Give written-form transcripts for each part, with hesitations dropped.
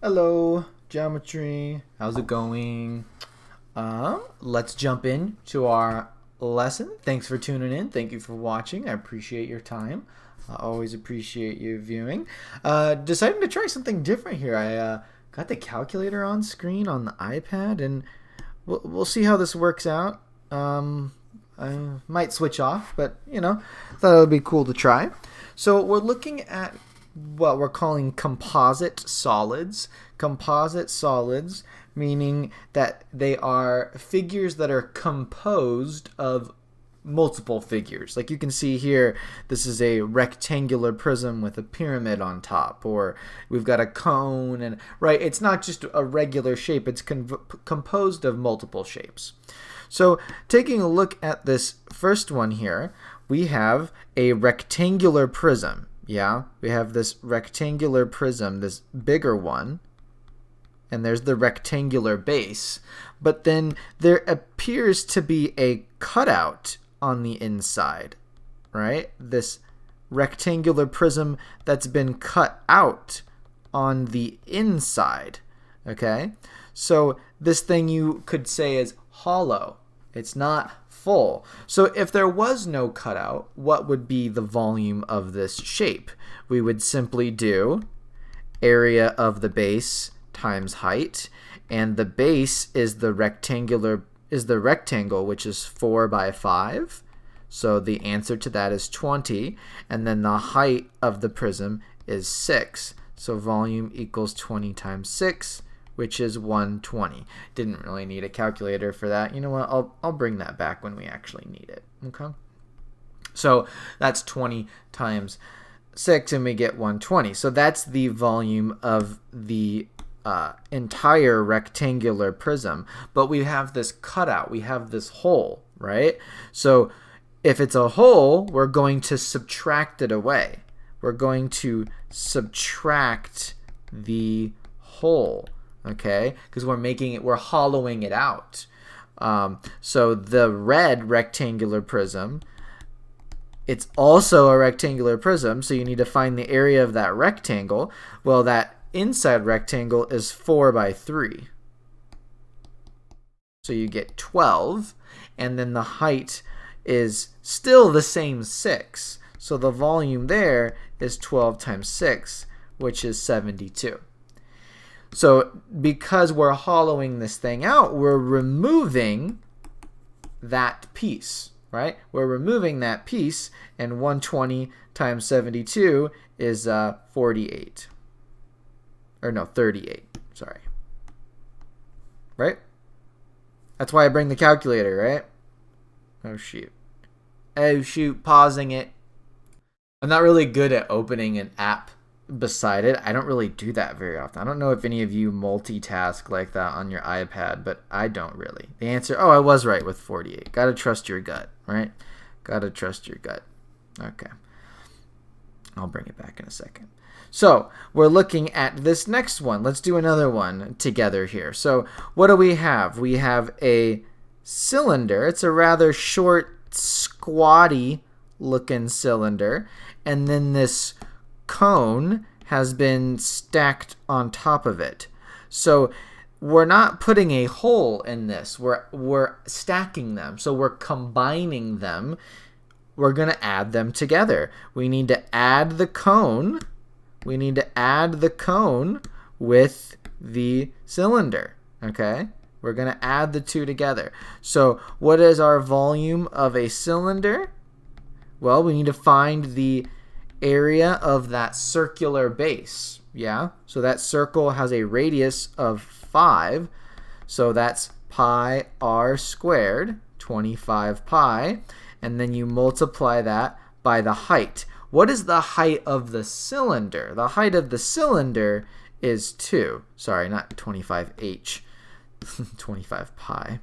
Hello, geometry. How's it going? Let's jump in to our lesson. Thanks for tuning in. Thank you for watching. I appreciate your time. I always appreciate you viewing. Deciding to try something different here. I got the calculator on screen on the iPad, and we'll see how this works out. I might switch off, but thought it would be cool to try. So we're looking at what we're calling composite solids. Composite solids meaning that they are figures that are composed of multiple figures. Like you can see here, this is a rectangular prism with a pyramid on top, or we've got a cone, and right, it's not just a regular shape, it's composed of multiple shapes. So taking a look at this first one here, we have a rectangular prism. Yeah, we have this rectangular prism, this bigger one, and there's the rectangular base. But then there appears to be a cutout on the inside, right? This rectangular prism that's been cut out on the inside, okay? So this thing you could say is hollow. It's not full. So if there was no cutout, what would be the volume of this shape? We would simply do area of the base times height, and the base is the rectangle, which is 4 by 5. So the answer to that is 20, and then the height of the prism is 6. So volume equals 20 times 6, which is 120. Didn't really need a calculator for that. You know what? I'll bring that back when we actually need it. Okay. So that's 20 times 6, and we get 120. So that's the volume of the entire rectangular prism. But we have this cutout. We have this hole, right? So if it's a hole, we're going to subtract it away. We're going to subtract the hole. Okay, because we're hollowing it out. So the red rectangular prism, it's also a rectangular prism, so you need to find the area of that rectangle. Well, that inside rectangle is 4 by 3. So you get 12, and then the height is still the same 6. So the volume there is 12 times 6, which is 72. So because we're hollowing this thing out, we're removing that piece, right? We're removing that piece, and 120 times 72 is 48. Or no, 38, sorry. Right? That's why I bring the calculator, right? Oh, shoot. Oh, shoot, pausing it. I'm not really good at opening an app beside it. I don't really do that very often. I don't know if any of you multitask like that on your iPad, but I don't really. The answer, oh, I was right with 48. Gotta trust your gut, right? Gotta trust your gut. Okay. I'll bring it back in a second. So we're looking at this next one. Let's do another one together here. So what do we have? We have a cylinder. It's a rather short, squatty looking cylinder. And then this cone has been stacked on top of it. So we're not putting a hole in this. We're stacking them. So we're combining them. We're going to add them together. We need to add the cone. We need to add the cone with the cylinder. Okay? We're going to add the two together. So what is our volume of a cylinder? Well, we need to find the area of that circular base. Yeah, so that circle has a radius of 5, so that's pi r squared, 25 pi, and then you multiply that by the height. What is the height of the cylinder? The height of the cylinder is 2. Sorry, not 25h, 25 pi.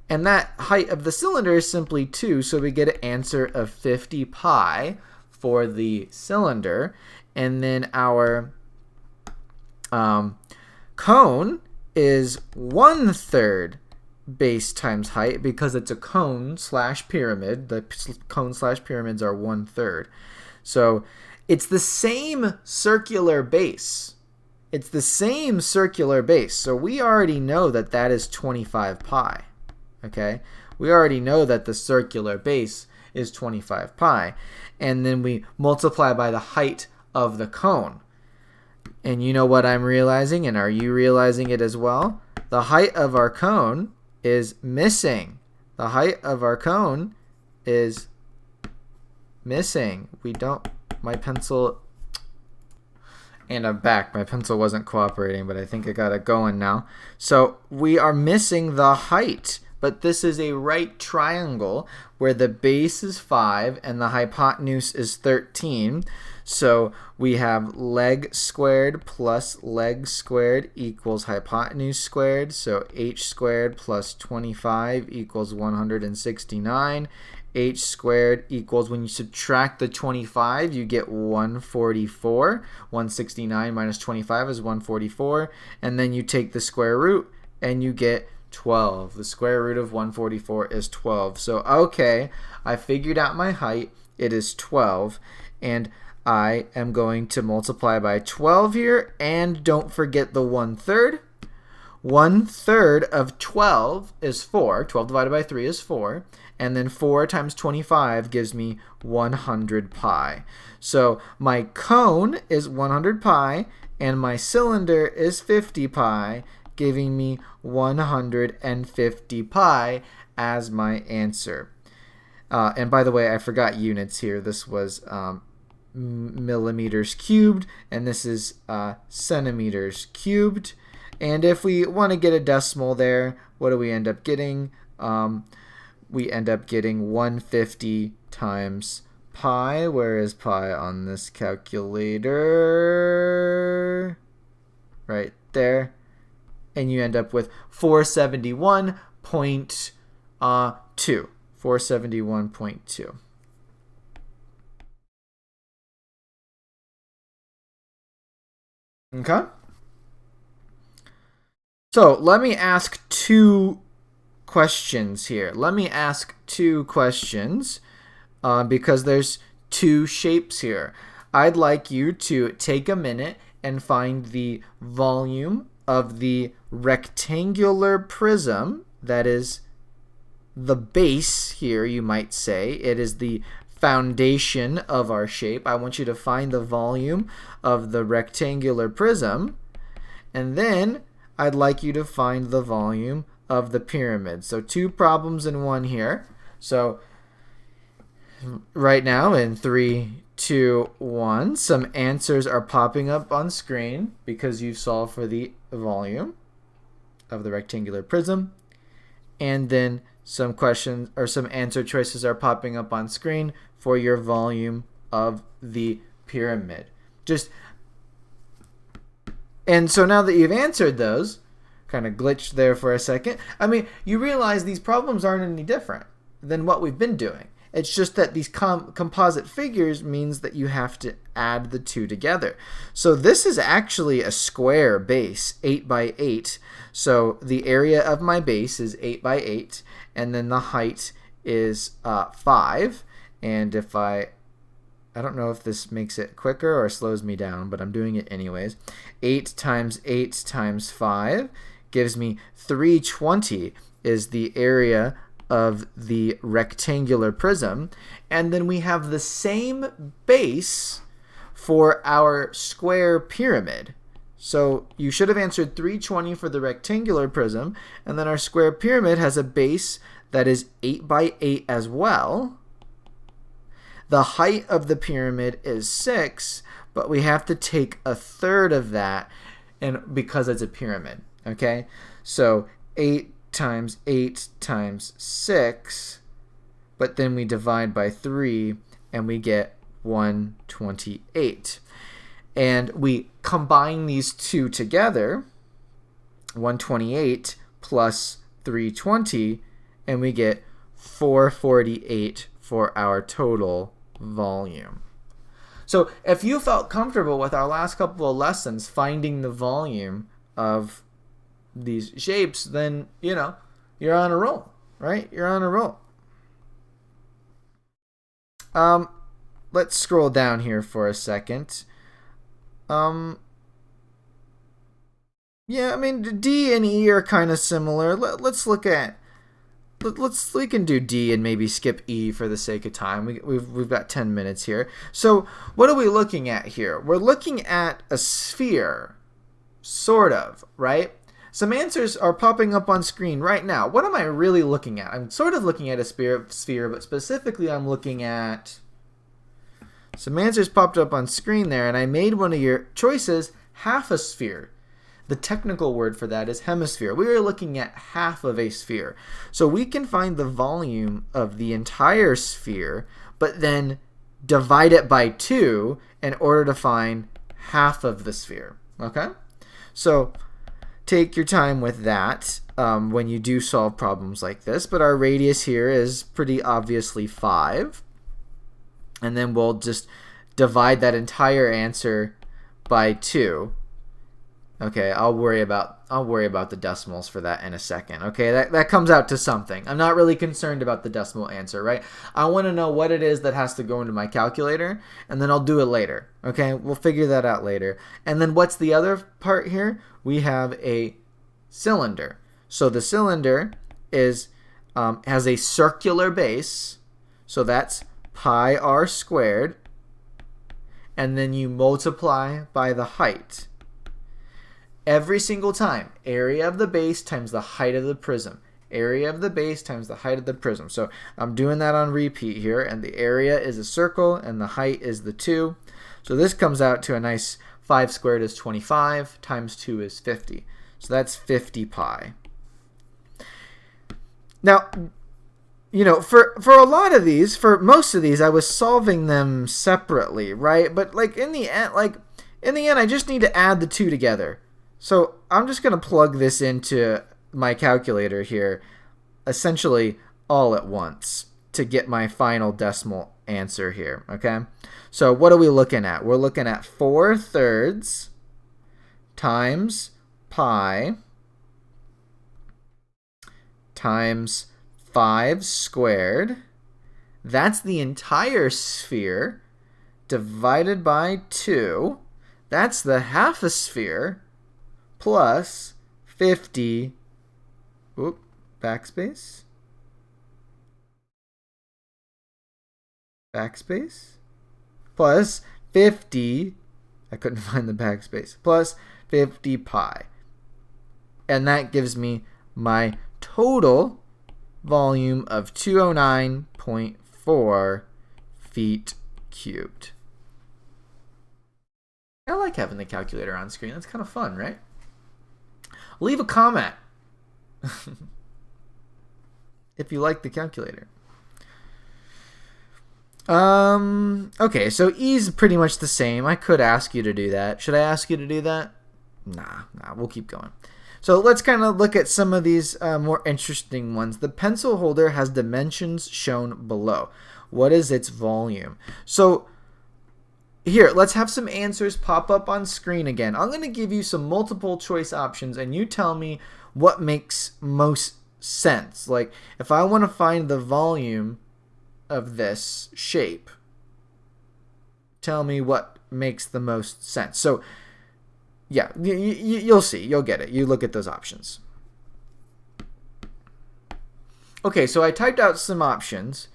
And that height of the cylinder is simply 2, so we get an answer of 50 pi for the cylinder. And then our cone is 1/3 base times height, because it's a cone slash pyramid. The cone slash pyramids are 1/3. So it's the same circular base. it's the same circular base. So we already know that that is 25 pi. Okay? We already know that the circular base is 25 pi. And then we multiply by the height of the cone. And you know what I'm realizing, and are you realizing it as well? The height of our cone is missing. The height of our cone is missing. We don't, my pencil, and I'm back. My pencil wasn't cooperating, but I think I got it going now. So we are missing the height, but this is a right triangle where the base is 5 and the hypotenuse is 13. So we have leg squared plus leg squared equals hypotenuse squared. So h squared plus 25 equals 169. H squared equals, when you subtract the 25, you get 144. 169 minus 25 is 144. And then you take the square root and you get 12. The square root of 144 is 12. So, okay, I figured out my height. It is 12. And I am going to multiply by 12 here. And don't forget the 1/3. 1/3 of 12 is 4. 12 divided by 3 is 4. And then 4 times 25 gives me 100 pi. So my cone is 100 pi, and my cylinder is 50 pi, giving me 150 pi as my answer. And by the way, I forgot units here. This was millimeters cubed, and this is centimeters cubed. And if we want to get a decimal there, what do we end up getting? We end up getting 150 times pi. Where is pi on this calculator? Right there. And you end up with 471.2. 471.2. Okay? So let me ask two questions here. Let me ask two questions because there's two shapes here. I'd like you to take a minute and find the volume of the rectangular prism that is the base here, you might say. It is the foundation of our shape. I want you to find the volume of the rectangular prism, and then I'd like you to find the volume of the pyramid. So two problems in one here. So right now in 3, 2, 1, some answers are popping up on screen because you've solved for the volume of the rectangular prism. And then some questions or some answer choices are popping up on screen for your volume of the pyramid. And so now that you've answered those, kind of glitched there for a second. I mean, you realize these problems aren't any different than what we've been doing. It's just that these composite figures means that you have to add the two together. So this is actually a square base, 8 by 8. So the area of my base is 8 by 8, and then the height is 5. And if I don't know if this makes it quicker or slows me down, but I'm doing it anyways. 8 times 8 times 5 gives me 320 is the area of the rectangular prism. And then we have the same base for our square pyramid. So you should have answered 320 for the rectangular prism, and then our square pyramid has a base that is 8 by 8 as well. The height of the pyramid is 6, but we have to take 1/3 of that, and because it's a pyramid. Okay, so 8 times 8 times 6, but then we divide by 3 and we get 128. And we combine these two together, 128 plus 320, and we get 448 for our total volume. So if you felt comfortable with our last couple of lessons finding the volume of these shapes, then you're on a roll, right? You're on a roll. Let's scroll down here for a second. Yeah, I mean, D and E are kind of similar. Let's look at, we can do D and maybe skip E for the sake of time. We've got 10 minutes here. So what are we looking at here? We're looking at a sphere, sort of, right? Some answers are popping up on screen right now. What am I really looking at? I'm sort of looking at a sphere, but specifically I'm looking at, some answers popped up on screen there, and I made one of your choices half a sphere. The technical word for that is hemisphere. We are looking at half of a sphere. So we can find the volume of the entire sphere, but then divide it by 2 in order to find half of the sphere. Okay? So take your time with that when you do solve problems like this. But our radius here is pretty obviously 5. And then we'll just divide that entire answer by 2. Okay, I'll worry about the decimals for that in a second. Okay, that comes out to something. I'm not really concerned about the decimal answer, right? I want to know what it is that has to go into my calculator, and then I'll do it later. Okay, we'll figure that out later. And then what's the other part here? We have a cylinder. So the cylinder is has a circular base, so that's pi r squared, and then you multiply by the height. Every single time, area of the base times the height of the prism. Area of the base times the height of the prism. So I'm doing that on repeat here, and the area is a circle, and the height is the 2. So this comes out to a nice 5 squared is 25, times 2 is 50. So that's 50 pi. Now, you know, for a lot of these, for most of these, I was solving them separately, right? But in the end, I just need to add the 2 together. So I'm just going to plug this into my calculator here, essentially all at once, to get my final decimal answer here, okay? So what are we looking at? We're looking at 4/3 times pi times 5 squared. That's the entire sphere divided by 2. That's the half a sphere. Plus 50, backspace, plus 50, I couldn't find the backspace, plus 50 pi. And that gives me my total volume of 209.4 feet cubed. I like having the calculator on screen. That's kind of fun, right? Leave a comment if you like the calculator. Okay, so E is pretty much the same. I could ask you to do that. Should I ask you to do that? Nah, we'll keep going. So let's kind of look at some of these more interesting ones. The pencil holder has dimensions shown below. What is its volume? So here, let's have some answers pop up on screen again. I'm going to give you some multiple choice options, and you tell me what makes most sense. Like, if I want to find the volume of this shape, tell me what makes the most sense. So, yeah, you'll see. You'll get it. You look at those options. Okay, so I typed out some options.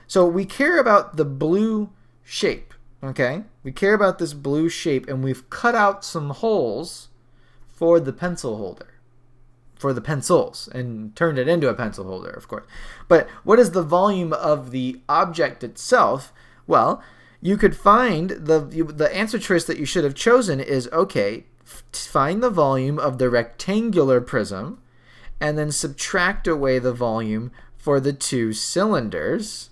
So we care about the blue shape. Okay, we care about this blue shape, and we've cut out some holes for the pencil holder, for the pencils, and turned it into a pencil holder, of course. But what is the volume of the object itself? Well, you could find the answer choice that you should have chosen is, okay, find the volume of the rectangular prism, and then subtract away the volume for the 2 cylinders.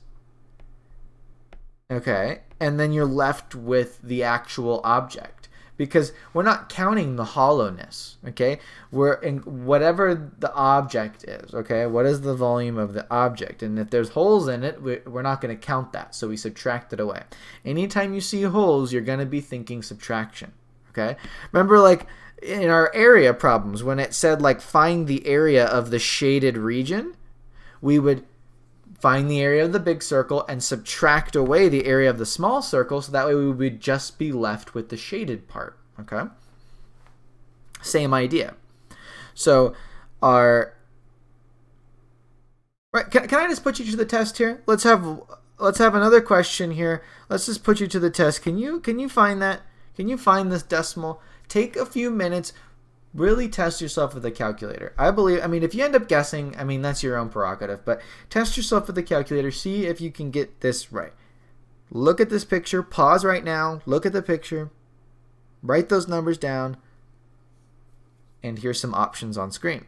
Okay, and then you're left with the actual object, because we're not counting the hollowness. Okay, we're in whatever the object is. Okay, what is the volume of the object? And if there's holes in it, we're not going to count that, so we subtract it away. Anytime you see holes, you're going to be thinking subtraction. Okay, remember, like in our area problems, when it said like find the area of the shaded region, we would find the area of the big circle and subtract away the area of the small circle, so that way we would just be left with the shaded part. Okay? Same idea. So our right, can I just put you to the test here? Let's have another question here. Let's just put you to the test. Can you find that? Can you find this decimal? Take a few minutes. Really test yourself with a calculator. I mean, if you end up guessing, I mean, that's your own prerogative, but test yourself with the calculator. See if you can get this right. Look at this picture. Pause right now. Look at the picture. Write those numbers down. And here's some options on screen.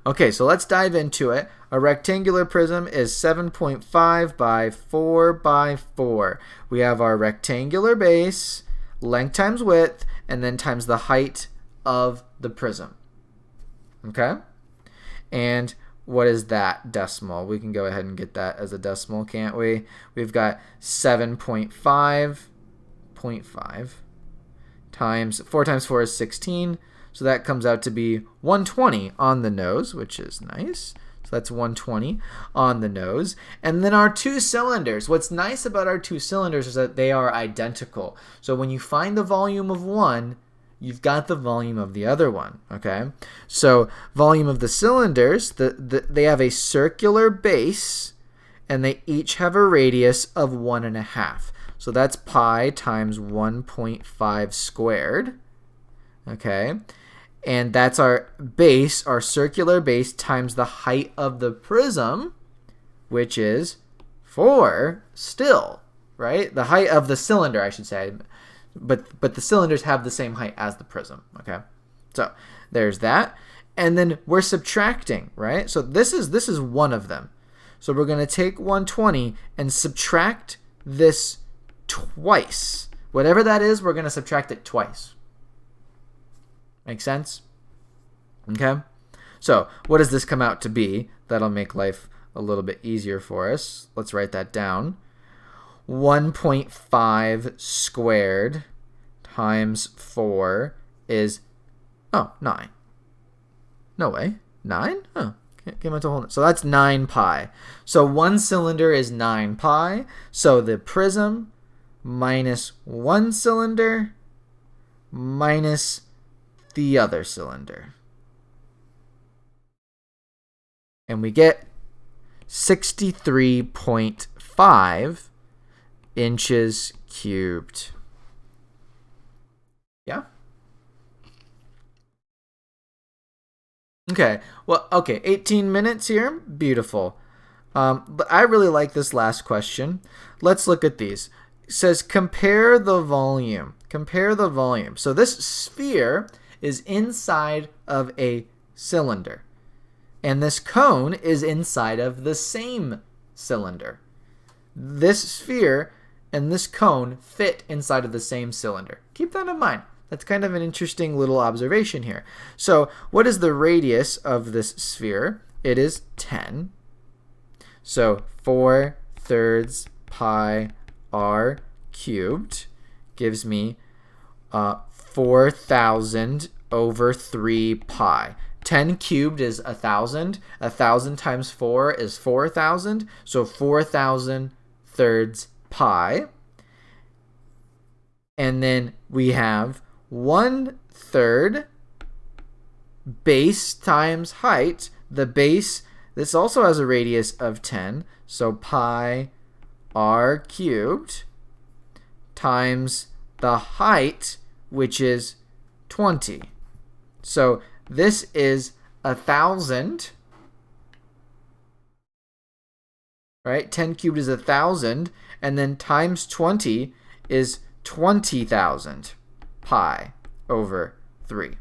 Okay, so let's dive into it. A rectangular prism is 7.5 by 4 by 4. We have our rectangular base, length times width, and then times the height of the prism. Okay? And what is that decimal? We can go ahead and get that as a decimal, can't we? We've got 7.5 times 4 times 4 is 16. So that comes out to be 120 on the nose, which is nice. So that's 120 on the nose. And then our two cylinders. What's nice about our two cylinders is that they are identical. So when you find the volume of one, you've got the volume of the other one. Okay? So volume of the cylinders, they have a circular base, and they each have a radius of 1.5. So that's pi times 1.5 squared. Okay? And that's our base, our circular base, times the height of the prism, which is 4 still, right? The height of the cylinder, I should say. But the cylinders have the same height as the prism, okay? So there's that. And then we're subtracting, right? So this is one of them. So we're going to take 120 and subtract this twice. Whatever that is, we're going to subtract it twice. Make sense? Okay? So what does this come out to be? That'll make life a little bit easier for us. Let's write that down. 1.5 squared times 4 is, 9. No way. 9? Oh, came out to whole. So that's 9 pi. So one cylinder is 9 pi. So the prism minus one cylinder minus the other cylinder. And we get 63.5 inches cubed. Yeah? Okay. Well, okay, 18 minutes here. Beautiful. But I really like this last question. Let's look at these. It says compare the volume. Compare the volume. So this sphere is inside of a cylinder. And this cone is inside of the same cylinder. This sphere and this cone fit inside of the same cylinder. Keep that in mind. That's kind of an interesting little observation here. So what is the radius of this sphere? It is 10. So 4/3 pi r cubed gives me 4,000 over 3 pi. 10 cubed is 1,000. 1,000 times 4 is 4,000. So 4,000 thirds pi. And then we have 1/3 base times height. The base, this also has a radius of 10. So pi r cubed times the height, which is 20. So this is 1,000, right? 10 cubed is 1,000, and then times 20 is 20,000 pi over 3.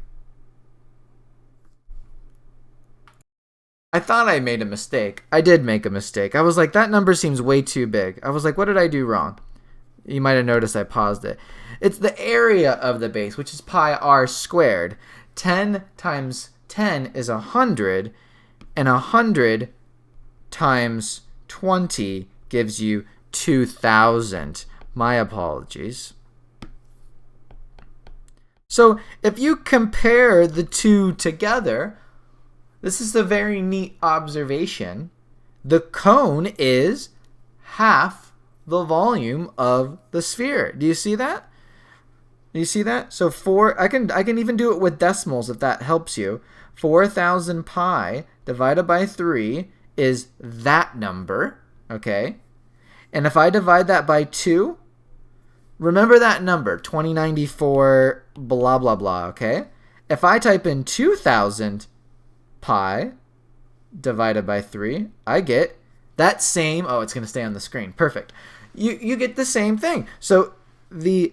I thought I made a mistake. I did make a mistake. I was like, that number seems way too big. I was like, what did I do wrong? You might have noticed I paused it. It's the area of the base, which is pi r squared. 10 times 10 is 100, and 100 times 20 gives you 2,000. My apologies. So if you compare the two together, this is a very neat observation. The cone is half the volume of the sphere. Do you see that? You see that? So I can even do it with decimals if that helps you. 4,000 pi divided by 3 is that number, okay? And if I divide that by 2, remember that number, 2094 blah blah blah, okay? If I type in 2,000 pi divided by 3, I get that same, oh, it's going to stay on the screen. Perfect. You get the same thing. So the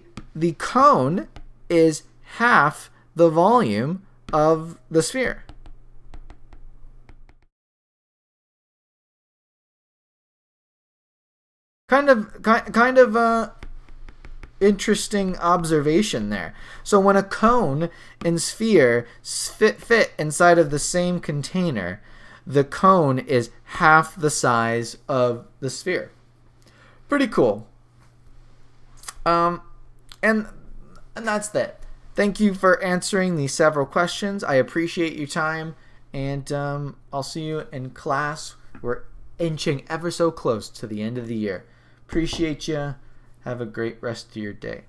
cone is half the volume of the sphere. Kind of interesting observation there. So when a cone and sphere fit inside of the same container, the cone is half the size of the sphere. Pretty cool. And that's that. Thank you for answering these several questions. I appreciate your time, and I'll see you in class. We're inching ever so close to the end of the year. Appreciate you. Have a great rest of your day.